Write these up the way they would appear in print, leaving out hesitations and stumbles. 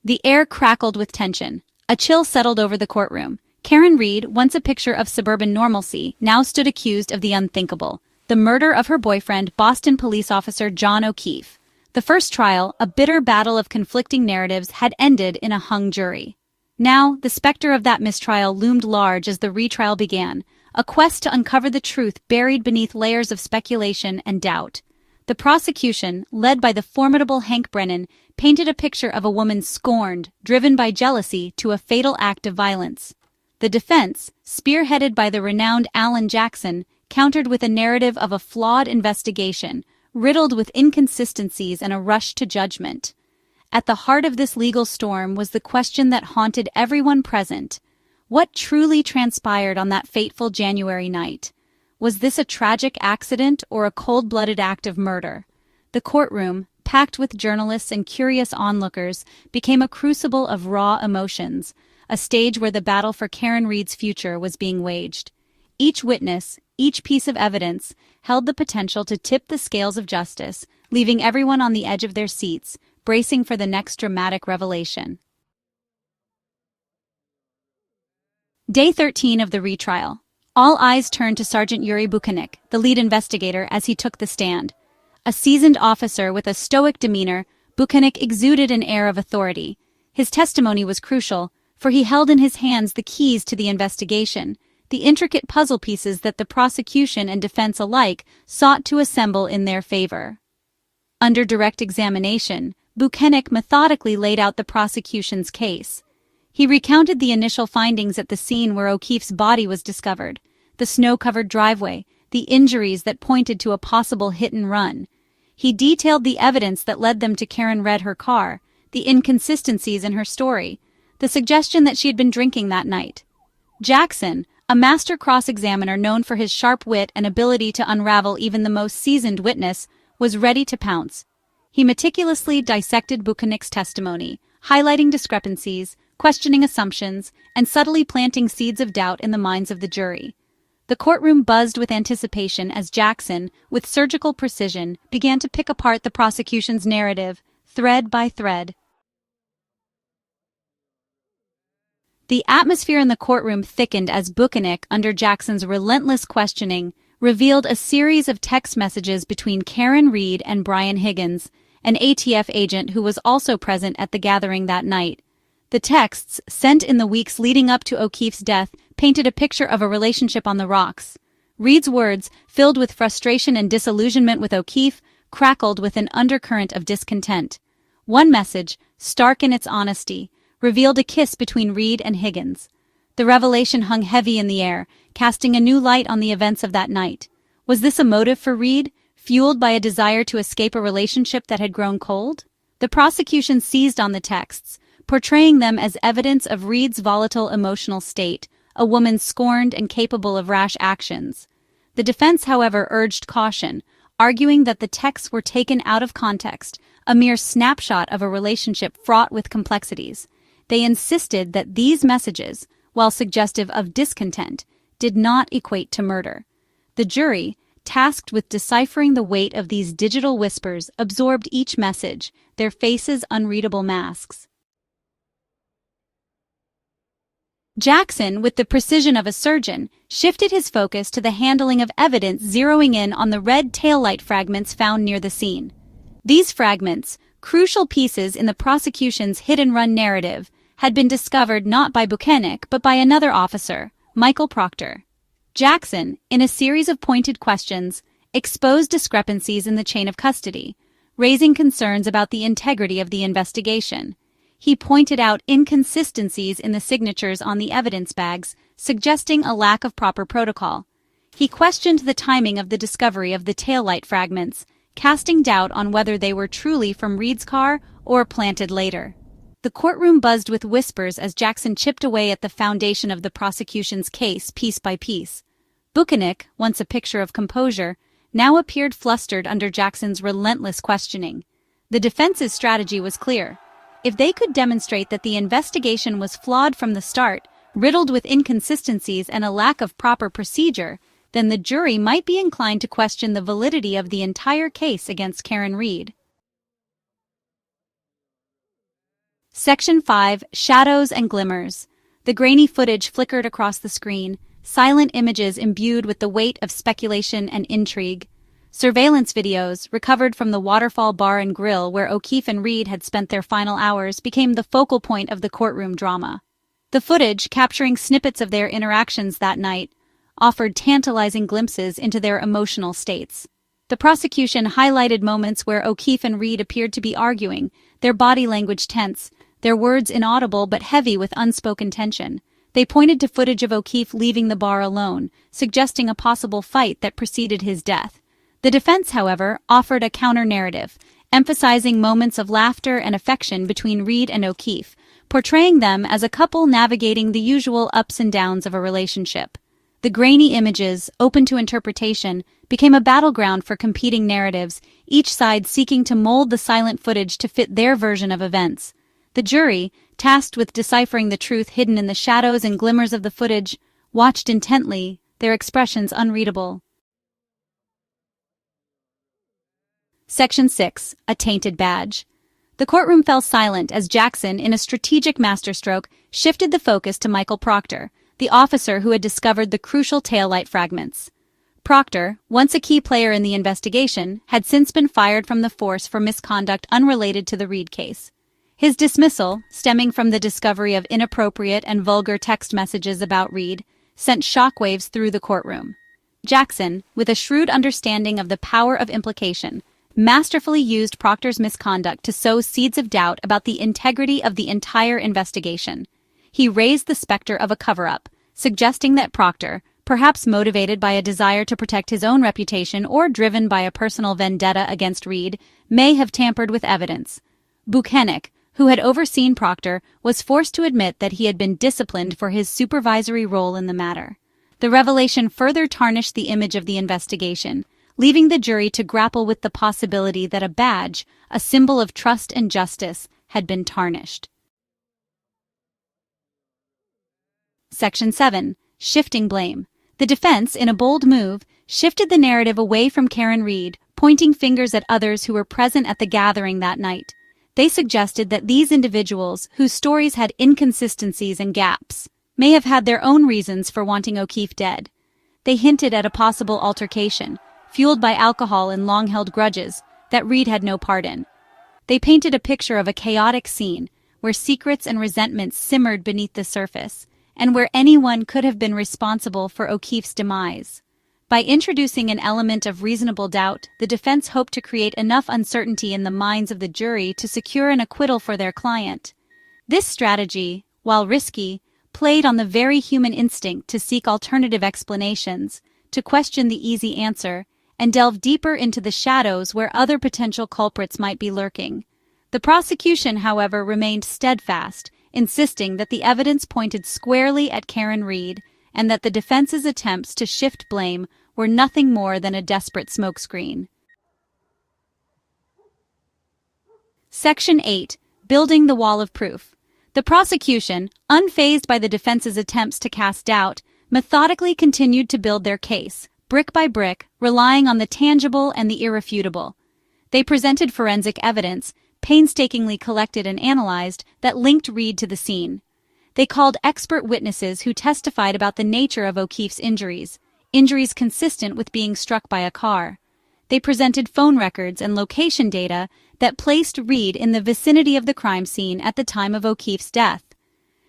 The air crackled with tension. A chill settled over the courtroom. Karen Read, once a picture of suburban normalcy, now stood accused of the unthinkable: the murder of her boyfriend, Boston police officer John O'Keefe. The first trial, a bitter battle of conflicting narratives, had ended in a hung jury. Now, the specter of that mistrial loomed large as the retrial began, a quest to uncover the truth buried beneath layers of speculation and doubt. The prosecution, led by the formidable Hank Brennan, painted a picture of a woman scorned, driven by jealousy to a fatal act of violence. The defense, spearheaded by the renowned Alan Jackson, countered with a narrative of a flawed investigation, riddled with inconsistencies and a rush to judgment. At the heart of this legal storm was the question that haunted everyone present: what truly transpired on that fateful January night? Was this a tragic accident or a cold-blooded act of murder? The courtroom, packed with journalists and curious onlookers, became a crucible of raw emotions, a stage where the battle for Karen Read's future was being waged. Each witness, each piece of evidence, held the potential to tip the scales of justice, leaving everyone on the edge of their seats, bracing for the next dramatic revelation. Day 13 of the retrial. All eyes turned to Sergeant Yuri Buchanek, the lead investigator, as he took the stand. A seasoned officer with a stoic demeanor, Buchanek exuded an air of authority. His testimony was crucial, for he held in his hands the keys to the investigation, the intricate puzzle pieces that the prosecution and defense alike sought to assemble in their favor. Under direct examination, Buchanek methodically laid out the prosecution's case. He recounted the initial findings at the scene where O'Keefe's body was discovered, the snow-covered driveway, the injuries that pointed to a possible hit-and-run. He detailed the evidence that led them to Karen Read her car, the inconsistencies in her story, the suggestion that she had been drinking that night. Jackson, a master cross-examiner known for his sharp wit and ability to unravel even the most seasoned witness, was ready to pounce. He meticulously dissected Buchanek's testimony, highlighting discrepancies, questioning assumptions, and subtly planting seeds of doubt in the minds of the jury. The courtroom buzzed with anticipation as Jackson, with surgical precision, began to pick apart the prosecution's narrative, thread by thread. The atmosphere in the courtroom thickened as Buchanek, under Jackson's relentless questioning, revealed a series of text messages between Karen Read and Brian Higgins, an ATF agent who was also present at the gathering that night. The texts, sent in the weeks leading up to O'Keefe's death, painted a picture of a relationship on the rocks. Read's words, filled with frustration and disillusionment with O'Keefe, crackled with an undercurrent of discontent. One message, stark in its honesty, revealed a kiss between Read and Higgins. The revelation hung heavy in the air, casting a new light on the events of that night. Was this a motive for Read, fueled by a desire to escape a relationship that had grown cold? The prosecution seized on the texts, portraying them as evidence of Read's volatile emotional state, a woman scorned and capable of rash actions. The defense, however, urged caution, arguing that the texts were taken out of context, a mere snapshot of a relationship fraught with complexities. They insisted that these messages, while suggestive of discontent, did not equate to murder. The jury, tasked with deciphering the weight of these digital whispers, absorbed each message, their faces unreadable masks. Jackson, with the precision of a surgeon, shifted his focus to the handling of evidence, zeroing in on the red taillight fragments found near the scene. These fragments, crucial pieces in the prosecution's hit-and-run narrative, had been discovered not by Buchanek but by another officer, Michael Proctor. Jackson, in a series of pointed questions, exposed discrepancies in the chain of custody, raising concerns about the integrity of the investigation. He pointed out inconsistencies in the signatures on the evidence bags, suggesting a lack of proper protocol. He questioned the timing of the discovery of the taillight fragments, casting doubt on whether they were truly from Read's car or planted later. The courtroom buzzed with whispers as Jackson chipped away at the foundation of the prosecution's case piece by piece. Buchanek, once a picture of composure, now appeared flustered under Jackson's relentless questioning. The defense's strategy was clear. If they could demonstrate that the investigation was flawed from the start, riddled with inconsistencies and a lack of proper procedure, then the jury might be inclined to question the validity of the entire case against Karen Read. Section 5. Shadows and Glimmers. The grainy footage flickered across the screen, silent images imbued with the weight of speculation and intrigue. Surveillance videos, recovered from the Waterfall Bar and Grill where O'Keefe and Reed had spent their final hours, became the focal point of the courtroom drama. The footage, capturing snippets of their interactions that night, offered tantalizing glimpses into their emotional states. The prosecution highlighted moments where O'Keefe and Reed appeared to be arguing, their body language tense, their words inaudible but heavy with unspoken tension. They pointed to footage of O'Keefe leaving the bar alone, suggesting a possible fight that preceded his death. The defense, however, offered a counter-narrative, emphasizing moments of laughter and affection between Reed and O'Keefe, portraying them as a couple navigating the usual ups and downs of a relationship. The grainy images, open to interpretation, became a battleground for competing narratives, each side seeking to mold the silent footage to fit their version of events. The jury, tasked with deciphering the truth hidden in the shadows and glimmers of the footage, watched intently, their expressions unreadable. Section 6. A Tainted Badge. The courtroom fell silent as Jackson, in a strategic masterstroke, shifted the focus to Michael Proctor, the officer who had discovered the crucial taillight fragments. Proctor, once a key player in the investigation, had since been fired from the force for misconduct unrelated to the Reed case. His dismissal, stemming from the discovery of inappropriate and vulgar text messages about Reed, sent shockwaves through the courtroom. Jackson, with a shrewd understanding of the power of implication, masterfully used Proctor's misconduct to sow seeds of doubt about the integrity of the entire investigation. He raised the specter of a cover-up, suggesting that Proctor, perhaps motivated by a desire to protect his own reputation or driven by a personal vendetta against Reed, may have tampered with evidence. Buchanan, who had overseen Proctor, was forced to admit that he had been disciplined for his supervisory role in the matter. The revelation further tarnished the image of the investigation, leaving the jury to grapple with the possibility that a badge, a symbol of trust and justice, had been tarnished. Section 7. Shifting blame. The defense, in a bold move, shifted the narrative away from Karen Reed, pointing fingers at others who were present at the gathering that night. They suggested that these individuals, whose stories had inconsistencies and gaps, may have had their own reasons for wanting O'Keefe dead. They hinted at a possible altercation, fueled by alcohol and long-held grudges, that Reed had no part in. They painted a picture of a chaotic scene, where secrets and resentments simmered beneath the surface, and where anyone could have been responsible for O'Keefe's demise. By introducing an element of reasonable doubt, the defense hoped to create enough uncertainty in the minds of the jury to secure an acquittal for their client. This strategy, while risky, played on the very human instinct to seek alternative explanations, to question the easy answer, and delve deeper into the shadows where other potential culprits might be lurking. The prosecution, however, remained steadfast, insisting that the evidence pointed squarely at Karen Reed and that the defense's attempts to shift blame were nothing more than a desperate smokescreen. Section 8. Building the Wall of Proof. The prosecution, unfazed by the defense's attempts to cast doubt, methodically continued to build their case, brick by brick, relying on the tangible and the irrefutable. They presented forensic evidence, painstakingly collected and analyzed, that linked Reed to the scene. They called expert witnesses who testified about the nature of O'Keefe's injuries consistent with being struck by a car. They presented phone records and location data that placed Reed in the vicinity of the crime scene at the time of O'Keefe's death.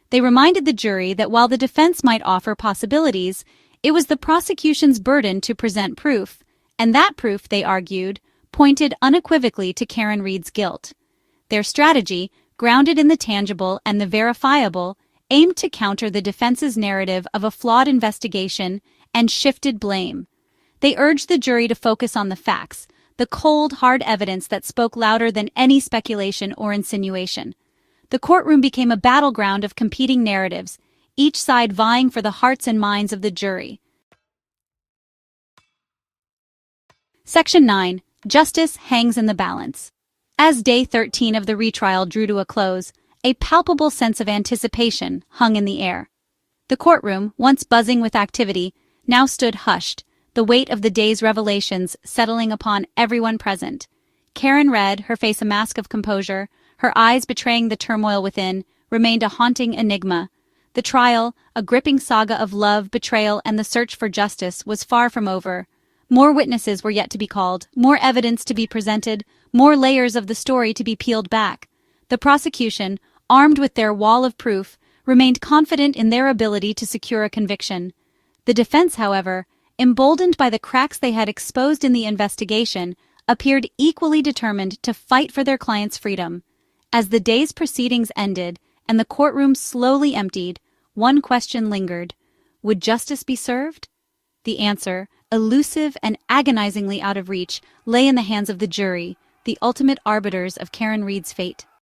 They reminded the jury that while the defense might offer possibilities, it was the prosecution's burden to present proof, and that proof, they argued, pointed unequivocally to Karen Reed's guilt. Their strategy, grounded in the tangible and the verifiable, aimed to counter the defense's narrative of a flawed investigation and shifted blame. They urged the jury to focus on the facts, the cold, hard evidence that spoke louder than any speculation or insinuation. The courtroom became a battleground of competing narratives, each side vying for the hearts and minds of the jury. Section 9. Justice hangs in the balance. As Day 13 of the retrial drew to a close, a palpable sense of anticipation hung in the air. The courtroom, once buzzing with activity, now stood hushed, the weight of the day's revelations settling upon everyone present. Karen read, her face a mask of composure, her eyes betraying the turmoil within, remained a haunting enigma. The trial, a gripping saga of love, betrayal, and the search for justice, was far from over. More witnesses were yet to be called, more evidence to be presented, more layers of the story to be peeled back. The prosecution, armed with their wall of proof, remained confident in their ability to secure a conviction. The defense, however, emboldened by the cracks they had exposed in the investigation, appeared equally determined to fight for their client's freedom. As the day's proceedings ended and the courtroom slowly emptied, one question lingered. Would justice be served? The answer, elusive and agonizingly out of reach, lay in the hands of the jury, the ultimate arbiters of Karen Read's fate.